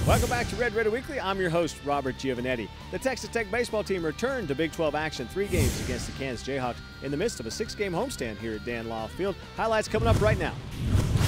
Welcome back to Red Raider Weekly. I'm your host, Robert Giovanetti. The Texas Tech baseball team returned to Big 12 action, 3 games against the Kansas Jayhawks in the midst of a 6-game homestand here at Dan Law Field. Highlights coming up right now.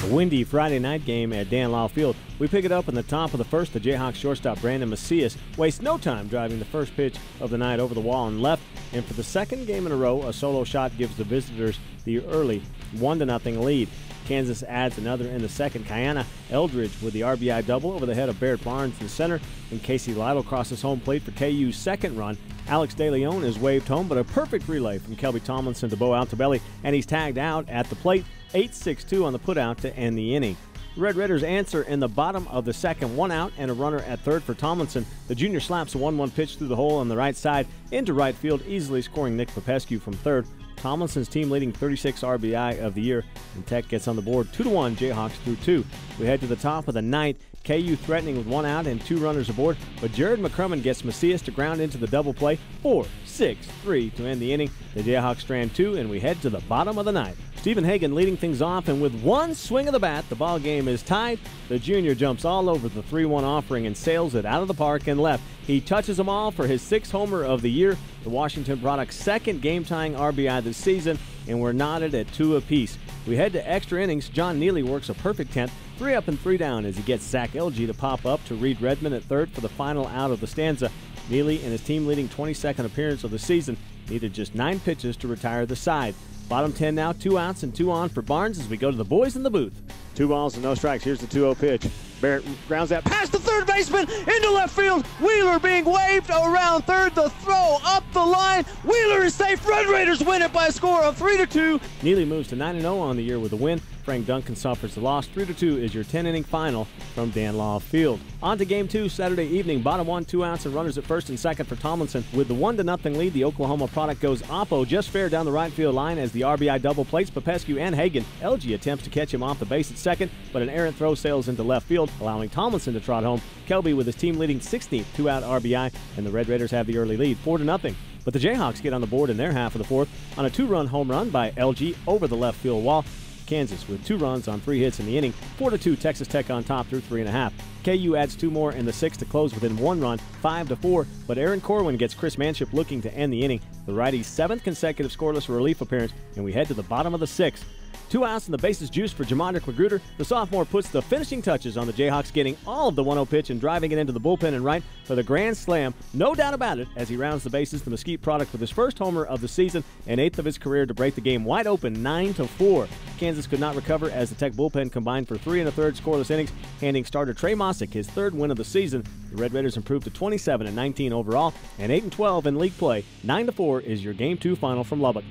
A windy Friday night game at Dan Law Field. We pick it up in the top of the first. The Jayhawks shortstop Brandon Macias wastes no time driving the first pitch of the night over the wall and left. And for the second game in a row, a solo shot gives the visitors the early 1-0 lead. Kansas adds another in the second. Kiana Eldridge with the RBI double over the head of Barrett Barnes in center. And Casey Lytle crosses home plate for KU's second run. Alex De Leon is waved home, but a perfect relay from Kelby Tomlinson to Bo Altobelli, and he's tagged out at the plate. 8-6-2 on the putout to end the inning. Red Raiders answer in the bottom of the second, 1 out and a runner at third for Tomlinson. The junior slaps a 1-1 pitch through the hole on the right side into right field, easily scoring Nick Popescu from third. Tomlinson's team leading 36 RBI of the year, and Tech gets on the board 2-1 Jayhawks through 2. We head to the top of the ninth. KU threatening with 1 out and 2 runners aboard, but Jared McCrumman gets Macias to ground into the double play. 4-6-3 to end the inning. The Jayhawks strand 2, and we head to the bottom of the ninth. Stephen Hagan leading things off, and with one swing of the bat, the ball game is tied. The junior jumps all over the 3-1 offering and sails it out of the park and left. He touches them all for his 6th homer of the year, the Washington product's second game-tying RBI this season, and we're knotted at 2 apiece. We head to extra innings. John Neely works a perfect 10th, 3 up and 3 down as he gets Zach Elgee to pop up to Reed Redmond at third for the final out of the stanza. Neely, in his team-leading 22nd appearance of the season, needed just 9 pitches to retire the side. Bottom 10 now, 2 outs and 2 on for Barnes as we go to the boys in the booth. 2 balls and no strikes. Here's the 2-0 pitch. Barrett grounds that past the third baseman into left field. Wheeler being waved around third. The throw up the line. Wheeler is safe. Red Raiders win it by a score of 3-2. Neely moves to 9-0 on the year with a win. Frank Duncan suffers the loss. 3-2 is your 10-inning final from Dan Law Field. On to Game 2 Saturday evening. Bottom 1, 2 outs and runners at first and second for Tomlinson. With the 1-0 lead, the Oklahoma product goes oppo just fair down the right field line as the RBI double plates Popescu and Hagan. Elgee attempts to catch him off the base at second, but an errant throw sails into left field, allowing Tomlinson to trot home. Kelby with his team-leading 16th 2-out RBI, and the Red Raiders have the early lead, 4-0. But the Jayhawks get on the board in their half of the fourth on a 2-run home run by Elgee over the left field wall. Kansas with 2 runs on 3 hits in the inning. 4-2 Texas Tech on top through 3.5. KU adds 2 more in the 6th to close within 1 run, 5-4. But Aaron Corwin gets Chris Manship looking to end the inning. The righty's 7th consecutive scoreless relief appearance, and we head to the bottom of the 6th. 2 outs and the bases juiced for Jamondrick Magruder. The sophomore puts the finishing touches on the Jayhawks, getting all of the 1-0 pitch and driving it into the bullpen and right for the grand slam. No doubt about it as he rounds the bases. The Mesquite product with his first homer of the season and 8th of his career to break the game wide open 9-4. Kansas could not recover as the Tech bullpen combined for 3 1/3 scoreless innings, handing starter Trey Mossick his 3rd win of the season. The Red Raiders improved to 27-19 overall and 8-12 in league play. 9-4 is your Game 2 final from Lubbock.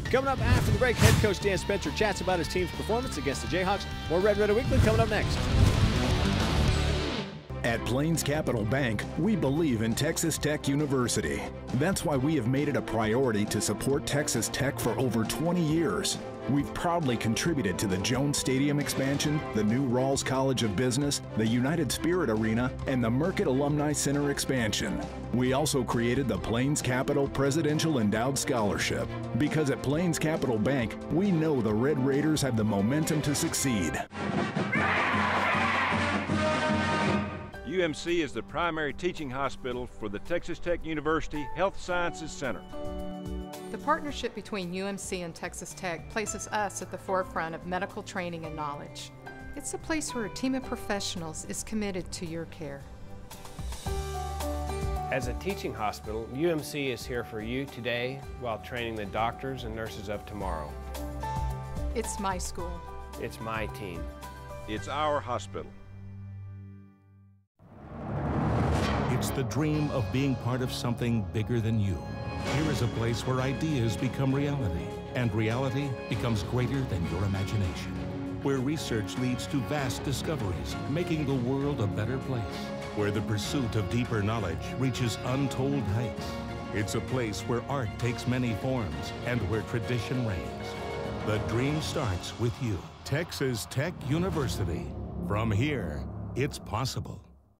Coming up after the break, head coach Dan Spencer chats about his team's performance against the Jayhawks. More Red Raider Weekly coming up next. At Plains Capital Bank, we believe in Texas Tech University. That's why we have made it a priority to support Texas Tech for over 20 years. We've proudly contributed to the Jones Stadium expansion, the new Rawls College of Business, the United Spirit Arena, and the Merced Alumni Center expansion. We also created the Plains Capital Presidential Endowed Scholarship. Because at Plains Capital Bank, we know the Red Raiders have the momentum to succeed. UMC is the primary teaching hospital for the Texas Tech University Health Sciences Center. The partnership between UMC and Texas Tech places us at the forefront of medical training and knowledge. It's a place where a team of professionals is committed to your care. As a teaching hospital, UMC is here for you today while training the doctors and nurses of tomorrow. It's my school. It's my team. It's our hospital. It's the dream of being part of something bigger than you. Here is a place where ideas become reality, and reality becomes greater than your imagination. Where research leads to vast discoveries, making the world a better place. Where the pursuit of deeper knowledge reaches untold heights. It's a place where art takes many forms, and where tradition reigns. The dream starts with you. Texas Tech University. From here, it's possible.